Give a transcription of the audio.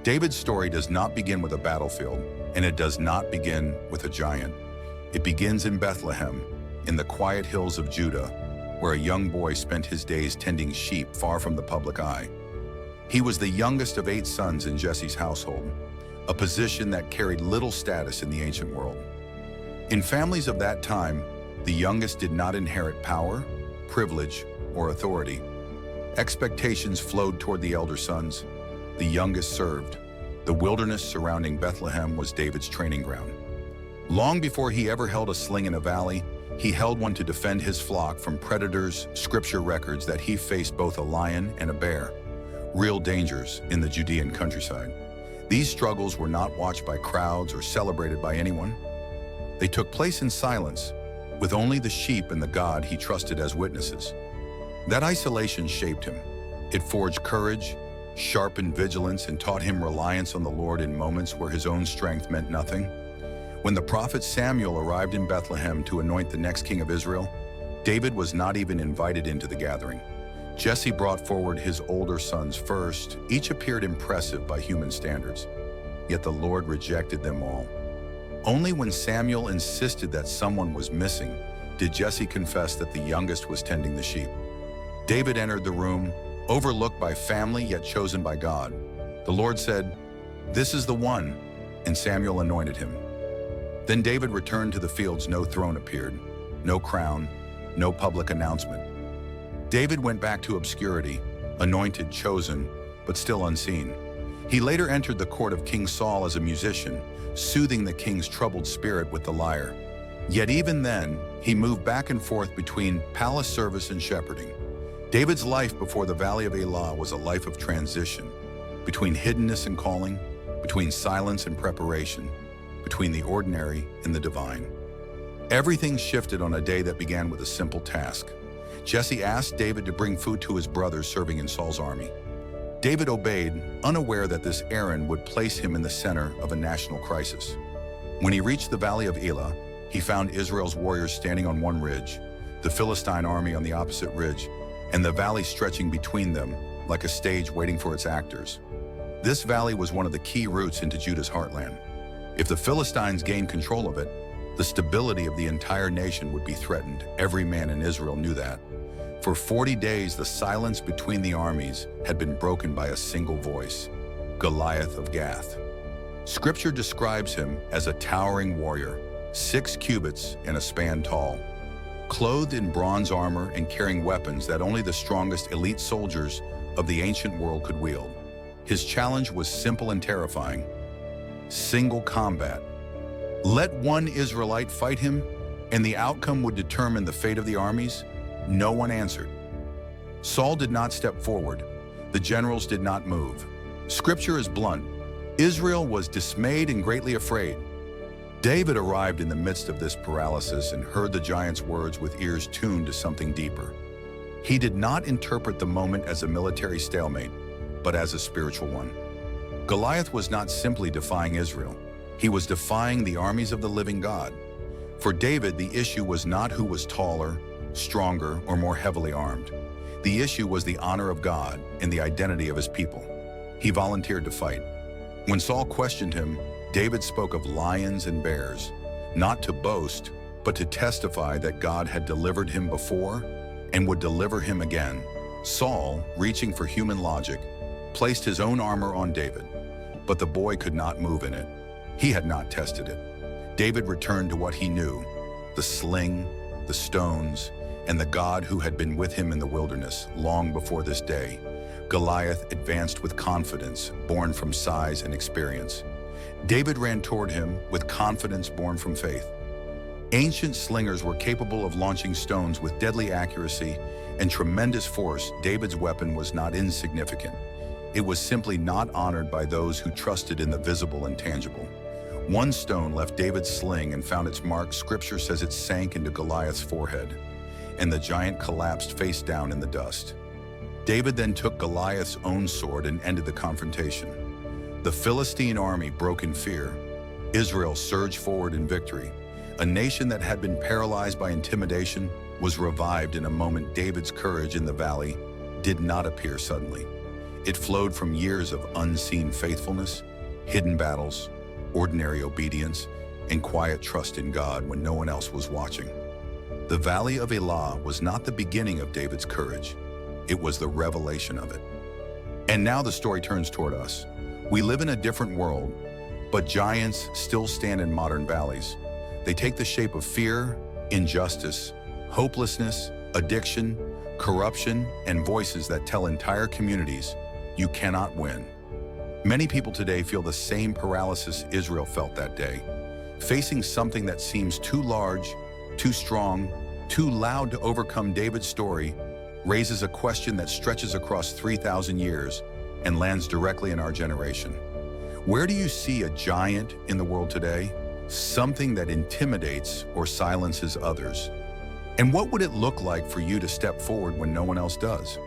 David's story does not begin with a battlefield, and it does not begin with a giant. It begins in Bethlehem, in the quiet hills of Judah, where a young boy spent his days tending sheep far from the public eye. He was the youngest of 8 sons in Jesse's household, a position that carried little status in the ancient world. In families of that time, the youngest did not inherit power, privilege, or authority. Expectations flowed toward the elder sons. The youngest served. The wilderness surrounding Bethlehem was David's training ground. Long before he ever held a sling in a valley, he held one to defend his flock from predators. Scripture records that he faced both a lion and a bear, real dangers in the Judean countryside. These struggles were not watched by crowds or celebrated by anyone. They took place in silence, with only the sheep and the God he trusted as witnesses. That isolation shaped him. It forged courage, sharpened vigilance, and taught him reliance on the Lord in moments where his own strength meant nothing. When the prophet Samuel arrived in Bethlehem to anoint the next king of Israel, David was not even invited into the gathering. Jesse brought forward his older sons first. Each appeared impressive by human standards, yet the Lord rejected them all. Only when Samuel insisted that someone was missing did Jesse confess that the youngest was tending the sheep. David entered the room, overlooked by family yet chosen by God. The Lord said, "This is the one," and Samuel anointed him. Then David returned to the fields. No throne appeared, no crown, no public announcement. David went back to obscurity, anointed, chosen, but still unseen. He later entered the court of King Saul as a musician, soothing the king's troubled spirit with the lyre. Yet even then, he moved back and forth between palace service and shepherding. David's life before the valley of Elah was a life of transition, between hiddenness and calling, between silence and preparation, between the ordinary and the divine. Everything shifted on a day that began with a simple task. Jesse asked David to bring food to his brothers serving in Saul's army. David obeyed, unaware that this errand would place him in the center of a national crisis. When he reached the valley of Elah, he found Israel's warriors standing on one ridge, the Philistine army on the opposite ridge, and the valley stretching between them like a stage waiting for its actors. This valley was one of the key routes into Judah's heartland. If the Philistines gained control of it, the stability of the entire nation would be threatened. Every man in Israel knew that. For 40 days, the silence between the armies had been broken by a single voice, Goliath of Gath. Scripture describes him as a towering warrior, 6 cubits and a span tall, clothed in bronze armor and carrying weapons that only the strongest elite soldiers of the ancient world could wield. His challenge was simple and terrifying: single combat. Let one Israelite fight him, and the outcome would determine the fate of the armies. No one answered. Saul did not step forward. The generals did not move. Scripture is blunt. Israel was dismayed and greatly afraid. David arrived in the midst of this paralysis and heard the giant's words with ears tuned to something deeper. He did not interpret the moment as a military stalemate, but as a spiritual one. Goliath was not simply defying Israel. He was defying the armies of the living God. For David, the issue was not who was taller, stronger, or more heavily armed. The issue was the honor of God and the identity of his people. He volunteered to fight. When Saul questioned him, David spoke of lions and bears, not to boast, but to testify that God had delivered him before and would deliver him again. Saul, reaching for human logic, placed his own armor on David, but the boy could not move in it. He had not tested it. David returned to what he knew: the sling, the stones, and the God who had been with him in the wilderness long before this day. Goliath advanced with confidence, born from size and experience. David ran toward him with confidence born from faith. Ancient slingers were capable of launching stones with deadly accuracy and tremendous force. David's weapon was not insignificant. It was simply not honored by those who trusted in the visible and tangible. One stone left David's sling and found its mark. Scripture says it sank into Goliath's forehead, and the giant collapsed face down in the dust. David then took Goliath's own sword and ended the confrontation. The Philistine army broke in fear. Israel surged forward in victory. A nation that had been paralyzed by intimidation was revived in a moment. David's courage in the valley did not appear suddenly. It flowed from years of unseen faithfulness, hidden battles, ordinary obedience, and quiet trust in God when no one else was watching. The valley of Elah was not the beginning of David's courage. It was the revelation of it. And now the story turns toward us. We live in a different world, but giants still stand in modern valleys. They take the shape of fear, injustice, hopelessness, addiction, corruption, and voices that tell entire communities, you cannot win. Many people today feel the same paralysis Israel felt that day, facing something that seems too large, too strong, too loud to overcome. David's story raises a question that stretches across 3,000 years and lands directly in our generation. Where do you see a giant in the world today? Something that intimidates or silences others. And what would it look like for you to step forward when no one else does?